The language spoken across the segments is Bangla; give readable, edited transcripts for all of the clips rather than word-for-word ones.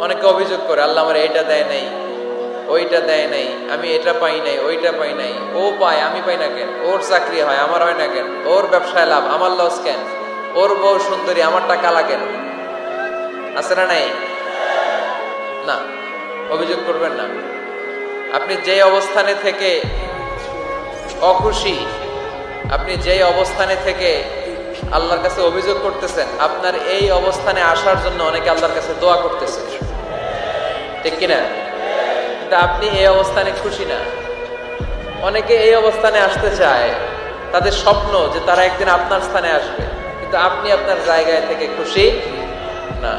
অনেকে অভিযোগ করে আল্লাহ আমার এইটা দেয় নাই, ওইটা দেয় নাই, আমি এটা পাই নাই, ওইটা পাই নাই। ও পায়, আমি পাই না কেন? ওর চাকরি হয়, আমার হয় না কেন? ওর ব্যবসায় লাভ, আমার লস কেন? ওর বউ সুন্দরী, আমারটা কালা কেন? আছে না নাই? না, অভিযোগ করবেন না। আপনি যে অবস্থানে থেকে অখুশি, আপনি যেই অবস্থানে থেকে আল্লাহর কাছে অভিযোগ করতেছেন, আপনার এই অবস্থানে আসার জন্য অনেকে আল্লাহর কাছে দোয়া করতেছে, ঠিক কিনা? কিন্তু আপনি এই অবস্থানে খুশি না। অনেকে এই অবস্থানে আসতে চায়, তাদের স্বপ্ন যে তারা একদিন আপনার স্থানে আসবে, কিন্তু আপনি আপনার জায়গায় থেকে খুশি না।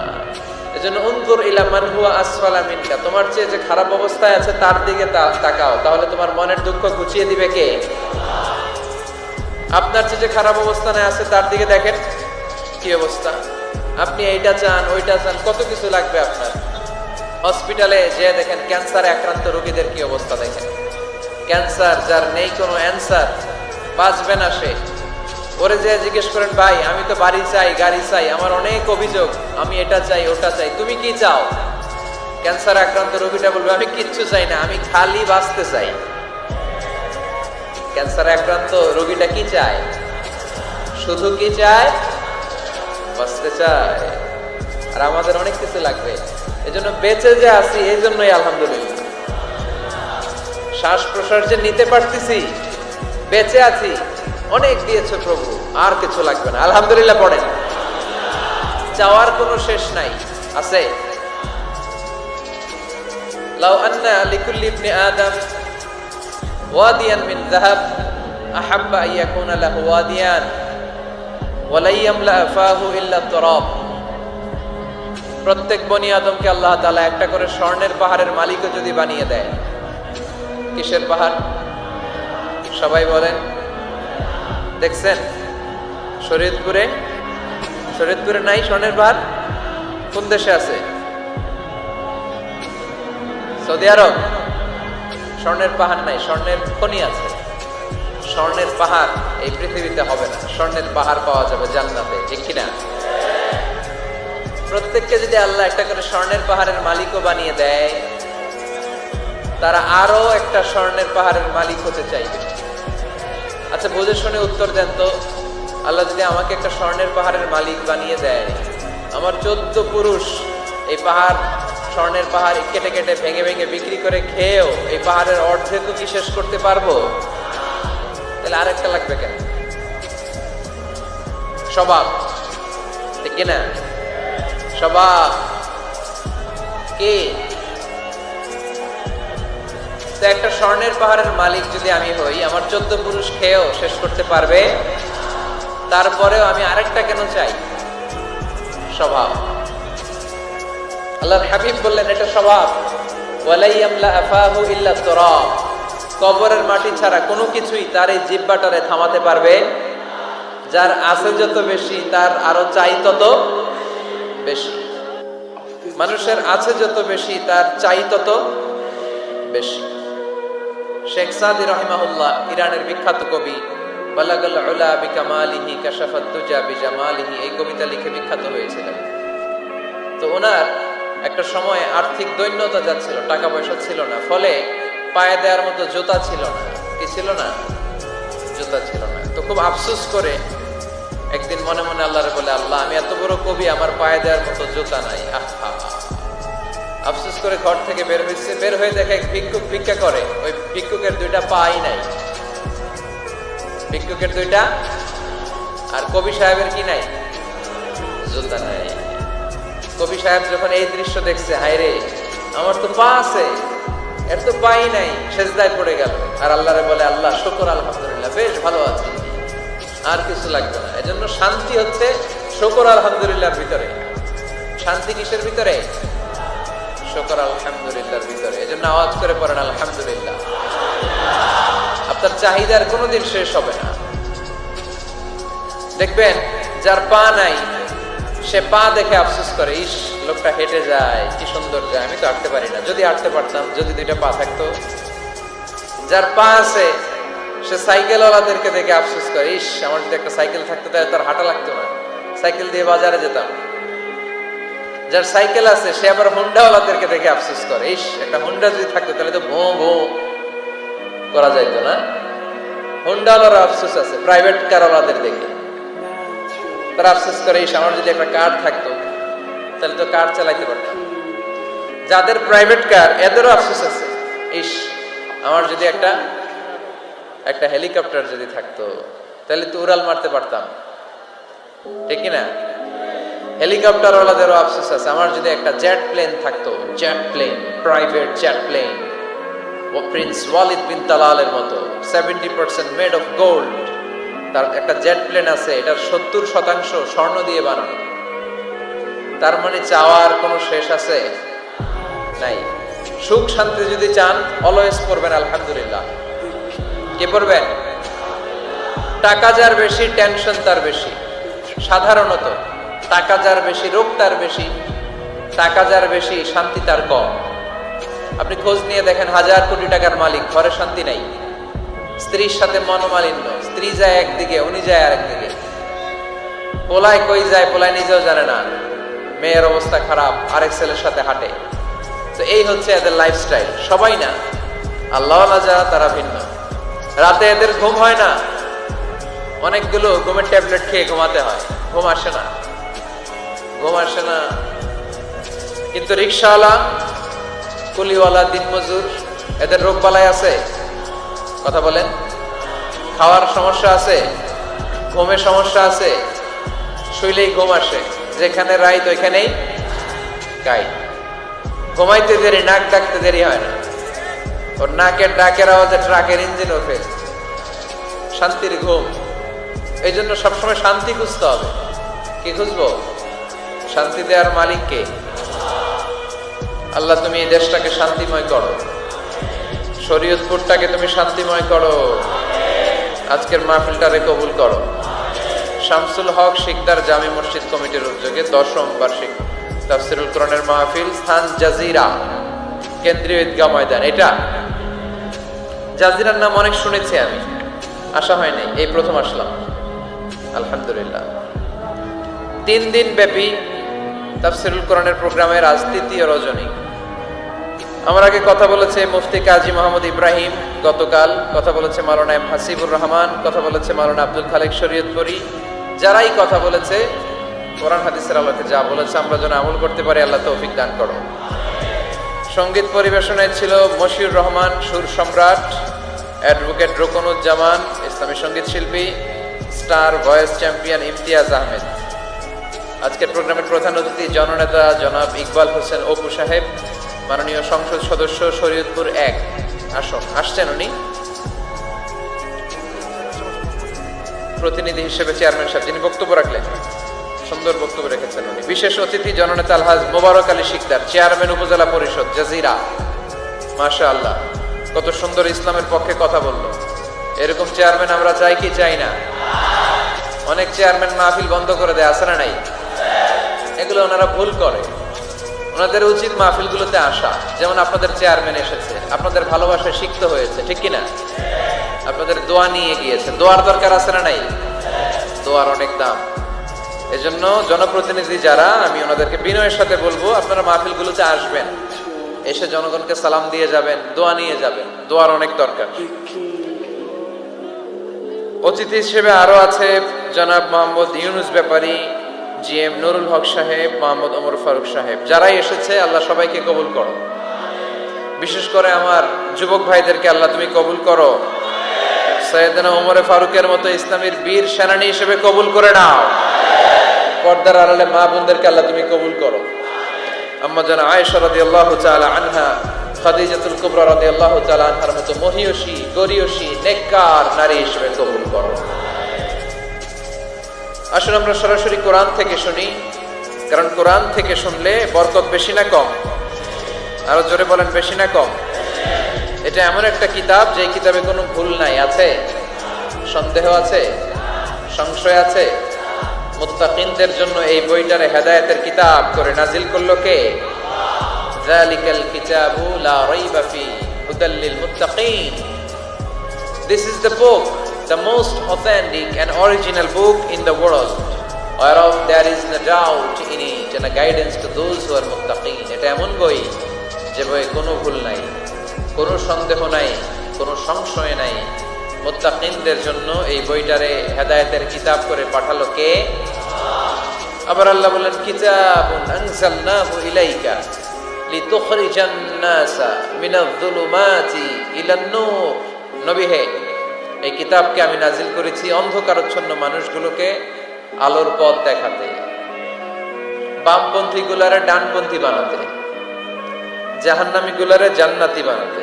এজন্য উনজুর ইলা মান হুয়া আসফালা মিনকা, তোমার চেয়ে যে খারাপ অবস্থায় আছে তার দিকে তাকাও, তাহলে তোমার মনের দুঃখ ঘুচিয়ে দিবে কে? আপনার চেয়ে যে খারাপ অবস্থানে আছে তার দিকে দেখেন কি অবস্থা। আপনি এইটা চান, ওইটা চান, কত কিছু লাগবে আপনার। হসপিটালে যে দেখেন ক্যান্সারে আক্রান্ত রোগীদের কি অবস্থা দেখেন। ক্যান্সার যার নেই কোনো অ্যান্সার, বাঁচবে না সে। ওরে যে জিজ্ঞেস করেন, ভাই আমি তো বাড়ি চাই, গাড়ি চাই, আমার অনেক অভিযোগ, আমি এটা চাই, ওটা চাই, তুমি কি চাও? ক্যান্সার আক্রান্ত রোগীটা বলবে, আমি কিচ্ছু চাই না, আমি খালি বাঁচতে চাই। ক্যান্সার আক্রান্ত রোগীটা কি চায়? শুধু কি চায়? বাঁচতে চায়। আর আমাদের অনেক কিছু লাগবে। এজন্য বেঁচে যে আছি, এই জন্যই আলহামদুলিল্লাহ। শ্বাস প্রশ্বাস যে নিতে পারতেছি, বেঁচে আছি, অনেক দিয়েছে প্রভু, আর কিছু লাগবে না, আলহামদুলিল্লাহ পড়েন। চাওয়ার কোনো শেষ নাই, আছে? লাউ আন্না লিকুল্লি ইবনি আদম ওয়াদিয়ান মিন যাহাব আহাব্বা আন ইয়াকুনা লাহু ওয়াদিয়ান ওয়া লা ইয়ামলা ফাহু ইল্লা তুরাব। প্রত্যেক বনি আদমকে আল্লাহ তাআলা একটা করে স্বর্ণের পাহাড়ের মালিকও যদি বানিয়ে দেয়। কিসের পাহাড়? সবাই বলেন। দেখছেন শরীয়তপুরে? শরীয়তপুরে নাই স্বর্ণের পাহাড়? কোন দেশে আছে? সৌদি আরব। স্বর্ণের পাহাড় নাই, স্বর্ণের খনি আছে। স্বর্ণের পাহাড় এই পৃথিবীতে হবে না, স্বর্ণের পাহাড় পাওয়া যাবে জান্নাতে, ঠিক কিনা? প্রত্যেককে যদি আল্লাহ একটা করে স্বর্ণের পাহাড়ের মালিকও বানিয়ে দেয়, তারা আরো একটা স্বর্ণের পাহাড়ের মালিক হতে চাইবে। আচ্ছা বুঝে শুনে উত্তর দেন তো, আল্লাহ যদি আমাকে একটা স্বর্ণের পাহাড়ের মালিক বানিয়ে দেয়, আমার 14 পুরুষ এই পাহাড়, স্বর্ণের পাহাড় কেটে কেটে ভেঙে ভেঙে বিক্রি করে খেয়েও এই পাহাড়ের অর্ধেকও কি শেষ করতে পারবো? তাহলে আরেকটা লাগবে কেন? স্বভাব, ঠিক কিনা? স্বভাব কি? তো একটা স্বর্ণের পাহাড়ের মালিক যদি আমি হই, আমার 14 পুরুষ খেয়েও শেষ করতে পারবে, তারপরেও আমি আরেকটা কেন চাই? স্বভাব। আল্লাহর হাবিব বললেন এটা স্বভাব। ওয়ালা ইয়ামলা আফাহু ইল্লা তুরাব। কবরের মাটি ছাড়া কোনো কিছুই তার এই জিহ্বাটারে থামাতে পারবে। যার আছে যত বেশি, তার আরো চাই তত বেশি। মানুষের আছে যত বেশি, তার চাই তত বেশি। শেখ সাদি রাহিমাহুল্লাহ, ইরানের বিখ্যাত কবি, বালাগাল উলা বিকামালিহি কাশাফাত দুজা বিজামালিহি, এই কবিতা লিখে বিখ্যাত হয়েছিলেন। তো ওনার একটা সময় আর্থিক দৈন্যতা যাচ্ছিল, টাকা পয়সা ছিল না, ফলে পায়ে দেওয়ার মতো জুতা ছিল না। কি ছিল না? জুতা ছিল না। তো খুব আফসোস করে একদিন মনে মনে আল্লাহরে বলে, আল্লাহ আমি এত বড় কবি, আমার পায়ে দেওয়ার মতো জুতা নাই। আহা, আফসোস করে ঘর থেকে বের হয়েছে। বের হয়ে দেখে এক ভিক্ষুক ভিক্ষা করে, ওই ভিক্ষুকের 2টা পাই নাই। ভিক্ষুকের 2টা, আর কবি সাহেবের কি নাই? জুতা নাই। কবি সাহেব যখন এই দৃশ্য দেখছে, হায় রে, আমার তো পা আছে, এর তো পাই নাই, সেজদায় পড়ে গেল। আর আল্লাহরে বলে, আল্লাহ শুকর, আলহামদুলিল্লাহ, বেশ ভালো আছি, আর কিছু লাগবে না। এজন্য শান্তি হচ্ছে শুকর আলহামদুলিল্লাহর ভিতরে। শান্তি কিসের ভিতরে? শুকর আলহামদুলিল্লাহর ভিতরে। এজন্য আওয়াজ করে পড়েন আলহামদুলিল্লাহ। আপনার চাহিদার কোনোদিন শেষ হবে না। দেখবেন যার পা নাই, সে পা দেখে আফসোস করে, ইস লোকটা হেঁটে যায়, কি সুন্দর যায়, আমি তো হাঁটতে পারি না, যদি হাঁটতে পারতাম, যদি 2টা পা থাকতো। যার পা আছে, সে সাইকেলওয়ালাদেরকে দেখে আফসোস করে, ইস আমার যদি একটা সাইকেল থাকতো তাহলে তার হাঁটা লাগতো না, সাইকেল দিয়ে বাজারে যেতাম। যার সাইকেল আছে সে আবার হুন্ডাওয়ালাদেরকে দেখে আফসোস করে, ইস একটা হুন্ডা যদি থাকতো তাহলে তো ভো ভো করা যাইতো না। হুন্ডাওয়ালার আফসোস আছে প্রাইভেট কারওয়ালাদের দেখে, তারা আফসোস করে ইস আমার যদি একটা কার থাকতো তাহলে তো কার চালাইতে পারতাম। যাদের প্রাইভেট কার এদেরও আফসোস আছে, ইস আমার যদি একটা হেলিকপ্টার যদি থাকতো তাহলে তো উড়াল মারতে পারতাম, ঠিক না? হেলিকপ্টার ওয়ালাদেরও আফসোস আছে, আমার যদি একটা জেট প্লেন থাকতো, jet plane, private jet plane, ও প্রিন্স ওয়ালিদ বিন তালালের মতো 70% মেড অফ গোল্ড, তার একটা জেট প্লেন আছে, এটার 70% স্বর্ণ দিয়ে বানানো। তার মানে চাওয়ার কোনো শেষ আছে নাই। সুখ শান্তি যদি চান অলওয়েজ পড়বেন আলহামদুলিল্লাহ। কে পড়বেন? টাকা যার বেশি টেনশন তার বেশি। সাধারণত টাকা যার বেশি রোগ তার বেশি, টাকা যার বেশি শান্তি তার কম। আপনি খোঁজ নিয়ে দেখেন, 1000 কোটি টাকার মালিক, ঘরে শান্তি নাই, স্ত্রীর সাথে মনোমালিন্য, স্ত্রী যায় একদিকে উনি যায় আরেকদিকে, পোলায় কই যায় পোলায় নিজেও জানে না, মেয়ের অবস্থা খারাপ, আরেক ছেলের সাথে হাঁটে। তো এই হচ্ছে এদের লাইফস্টাইল। সবাই না, আল্লাহওয়ালা যারা তারা ভিন্ন। রাতে এদের ঘুম হয় না, অনেকগুলো ঘুমের ট্যাবলেট খেয়ে ঘুমাতে হয়, ঘুম আসে না, ঘুম আসে না। কিন্তু রিক্সাওয়ালা, কুলিওয়ালা, দিনমজুর, এদের রোগ বালাই আছে? কথা বলেন। খাওয়ার সমস্যা আছে, ঘুমের সমস্যা আছে, শুইলেই ঘুম আসে, যেখানে রাইত ওইখানেই গাই। ঘুমাইতে দেরি, নাক ডাকতে দেরি হয় না, ওর নাকের ডাকের আওয়াজে ট্রাকের ইঞ্জিনও ফেল। শান্তির ঘুম। এই জন্য সবসময় শান্তি খুঁজতে হবে। কি খুঁজবো? শান্তি দেওয়ার মালিক কে? আল্লাহ তুমি এই দেশটাকে শান্তিময় করো, শরীয়তপুরটাকে তুমি শান্তিময় করো, আজকের মাহফিলটারে কবুল করো। শামসুল হক শিকদার জামি মসজিদ কমিটির উদ্যোগে 10ম বার্ষিক তাফসীরুল কোরআনের মাহফিল, স্থান জাজিরা, কেন্দ্রীয় ঈদগাহ ময়দান। এটা জাজিরার নাম অনেক শুনেছি আমি, আসা হয় নাই, এই প্রথম আসলাম আলহামদুলিল্লাহ। 3 দিন ব্যাপী তাফসীরুল কোরআনের প্রোগ্রামের আজ 3য় রজনী। আমার আগে কথা বলেছে মুফতি কাজী মোহাম্মদ ইব্রাহিম, গতকাল কথা বলেছে মাওলানা এম হাসিবুর রহমান, কথা বলেছে মাওলানা আব্দুল খালেক শরীয়তপুরী। যারাই কথা বলেছে কোরআন হাদিসের আলোকে যা বলেছে আমরা যেন আমল করতে পারি, আল্লাহ তৌফিক দান করো। সঙ্গীত পরিবেশনায় ছিল মশিউর রহমান সুর সম্রাট, অ্যাডভোকেট রোকনুজ্জামান ইসলামী সঙ্গীত শিল্পী, star voice champion Imtiaz Ahmed. আজকের প্রোগ্রামের প্রধান অতিথি জননেতা জনাব ইকবাল হোসেন অপু সাহেব, মাননীয় সংসদ সদস্য শরীয়তপুর 1 আসন, আসছেন উনি প্রতিনিধি হিসেবে, চেয়ারম্যান সাহেব যিনি বক্তব্য রাখলেন, সুন্দর বক্তব্য রেখেছেন উনি। বিশেষ অতিথি জননেতা আলহাজ মোবারক আলী শিকদার, চেয়ারম্যান উপজেলা পরিষদ জাজিরা। মাশাআল্লাহ, কত সুন্দর ইসলামের পক্ষে কথা বললো। এরকম চেয়ারম্যান আমরা চাই কি চাই না? অনেক চেয়ারম্যান মাহফিল বন্ধ করে দেয়, আছে না নাই? এগুলো ওনারা ভুল করে, ওনাদের উচিত মাহফিলগুলোতে আসা। যেমন আপনাদের চেয়ারম্যান এসেছে, আপনাদের ভালোবাসায় সিক্ত হয়েছে, ঠিক কিনা? আপনাদের দোয়া নিয়ে গিয়েছে, দোয়ার দরকার আছে না নাই? দোয়ার অনেক দাম। এজন্য জনপ্রতিনিধি যারা, আমি ওনাদেরকে বিনয়ের সাথে বলবো আপনারা মাহফিলগুলোতে আসবেন, এসে জনগণকে সালাম দিয়ে যাবেন, দোয়া নিয়ে যাবেন, দোয়ার অনেক দরকার। অতিথি হিসেবে আরো আছে জনাব মোহাম্মদ ইউনুস ব্যাপারী, জিএম নুরুল হক সাহেব, মোহাম্মদ ওমর ফারুক সাহেব। যারাই এসেছে আল্লাহ সবাইকে কবুল করো। বিশেষ করে আমার যুবক ভাইদেরকে আল্লাহ তুমি কবুল করো। সৈয়দনা ওমর ফারুকের মতো ইসলামের বীর সেনানী হিসেবে কবুল করে নাও। পর্দার আড়ালে মা বোনদেরকে আল্লাহ তুমি কবুল করো। আম্মা জান আয়েশা রাদিয়াল্লাহু তাআলা আনহা, খাদিজাতুল কুবরা রাদিয়াল্লাহু তাআলা আনহার মতো মহিয়সী, গরিয়সী, নেককার নারী হিসেবে কবুল করো। আসুন আমরা সরাসরি কোরআন থেকে শুনি, কারণ কোরআন থেকে শুনলে বরকত বেশি না কম? আরো জোরে বলেন, বেশি না কম? এটা এমন একটা কিতাব যে কিতাবে কোনো ভুল নাই। আছে? সন্দেহ আছে? সংশয় আছে? মুত্তাকিনদের জন্য এই বইটারে হেদায়েতের কিতাব করে নাজিল করলো কে? যালিকাল কিতাবু লা রাইবা ফি হুদাল লিল মুত্তাকিন। This is the book, the most authentic and original book in the world. whereof there is no doubt in it and a guidance to those who are muttaqin. এটা এমন বই যে বইয়ে কোনো ভুল নাই, কোনো সন্দেহ নাই, কোনো সংশয় নাই। মুত্তাকিনদের জন্য এই বইটারে হেদায়েতের কিতাব করে পাঠালো কে? আবার আল্লাহ বলেন কিতাবুন আনজালনাহু ইলাইকা লিতুখরিজান নাসা মিনায-যুলুমাতি ইলান-নূর। নবী হে, এই কিতাবকে আমি নাজিল করেছি অন্ধকারাচ্ছন্ন মানুষগুলোকে আলোর পথ দেখাতে, বামপন্থী গুলারে ডানপন্থী বানাতে, জাহান্নামী গুলারে জান্নাতি বানাতে।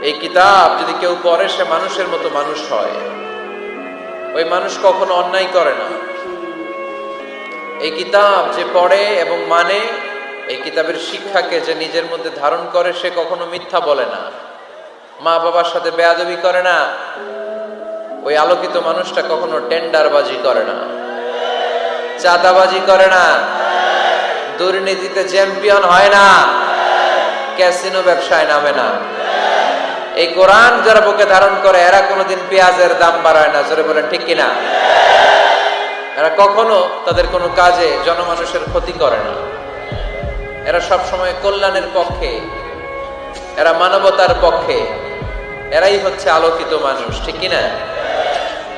এই কিতাব যদি কেউ পড়ে সে মানুষের মতো মানুষ হয়। ওই মানুষ কখনো অন্যায় করে না। এই কিতাব যে পড়ে এবং মানে, এই কিতাবের শিক্ষাকে যে নিজের মধ্যে ধারণ করে সে কখনো মিথ্যা বলে না, মা বাবার সাথে বেয়াদবি করে না। ওই আলোকিত মানুষটা কখনো টেন্ডারবাজি করে না, চাঁদাবাজি করে না, দুর্নীতিতে চ্যাম্পিয়ন হয় না, ক্যাসিনো ব্যবসায় নামে না। এই কোরআন যারা বুকে ধারণ করে এরা কোনোদিন পেঁয়াজের দাম বাড়ায় না। জোরে বলেন ঠিক কিনা? এরা কখনো তাদের কোনো কাজে জনমানুষের ক্ষতি করে না। এরা সব সময় কল্যাণের পক্ষে, এরা মানবতার পক্ষে। এরাই হচ্ছে আলোকিত মানুষ, ঠিক কিনা?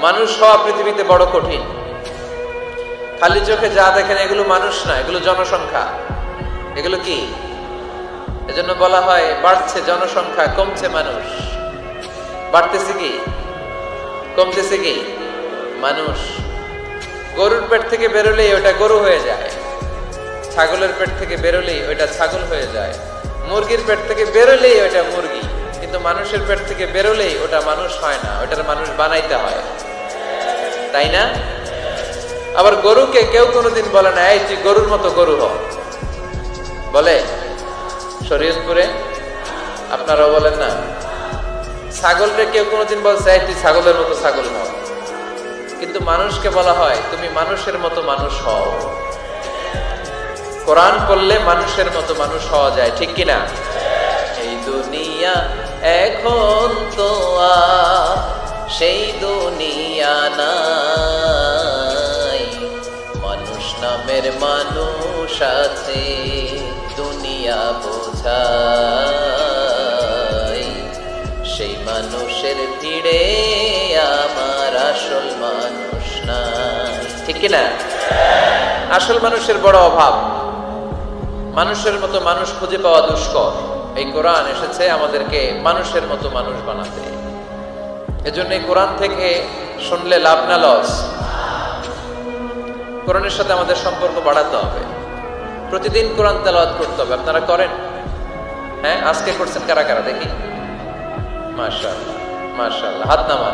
মানুষ হওয়া পৃথিবীতে বড় কঠিন। খালি চোখে যা দেখেন এগুলো মানুষ না, এগুলো জনসংখ্যা। এগুলো কি? এজন্য বলা হয় বাড়ছে জনসংখ্যা, কমছে মানুষ। বাড়তেছে কি, কমতেছে কি? মানুষ। গরুর পেট থেকে বেরোলেই ওটা গরু হয়ে যায়, ছাগলের পেট থেকে বেরোলেই ওইটা ছাগল হয়ে যায়, মুরগির পেট থেকে বেরোলেই ওইটা মুরগি। কিন্তু মানুষের পেট থেকে বেরোলেই ওটা মানুষ হয় না, ওটার মানুষ বানাইতে হয়, তাই না? আবার গরুকে কেউ কোনোদিন বলে না এই তুই গরুর মতো গরু হ, বলে? শরীয়তপুরে আপনারাও বলেন না? ছাগলকে কেউ কোনোদিন বলছে এই তুই ছাগলের মতো ছাগল হও। কিন্তু মানুষকে বলা হয় তুমি মানুষের মতো মানুষ হও। কোরআন পড়লে মানুষের মতো মানুষ হওয়া যায়, ঠিক কিনা? এই দুনিয়া এখন তো আর সেই দুনিয়া নাই, মানুষ নামের মানুষ আছে দুনিয়া বোঝাই, সেই মানুষের ভিড়ে আমার আসল মানুষ নাই, ঠিক কিনা? আসল মানুষের বড় অভাব। মানুষের মতো মানুষ খুঁজে পাওয়া দুষ্কর। এই কোরআন এসেছে আমাদেরকে মানুষের মতো মানুষ বানাতে। এজন্য এই কোরআন থেকে শুনলে লাভ না লস? কোরআনের সাথে আমাদের সম্পর্ক বাড়াতে হবে। প্রতিদিন কোরআন তেলাওয়াত করতে হবে। আপনারা করেন? হ্যাঁ, আজকে করছেন কারা কারা দেখি? মাশাআল্লাহ, মাশাআল্লাহ, হাত নামান।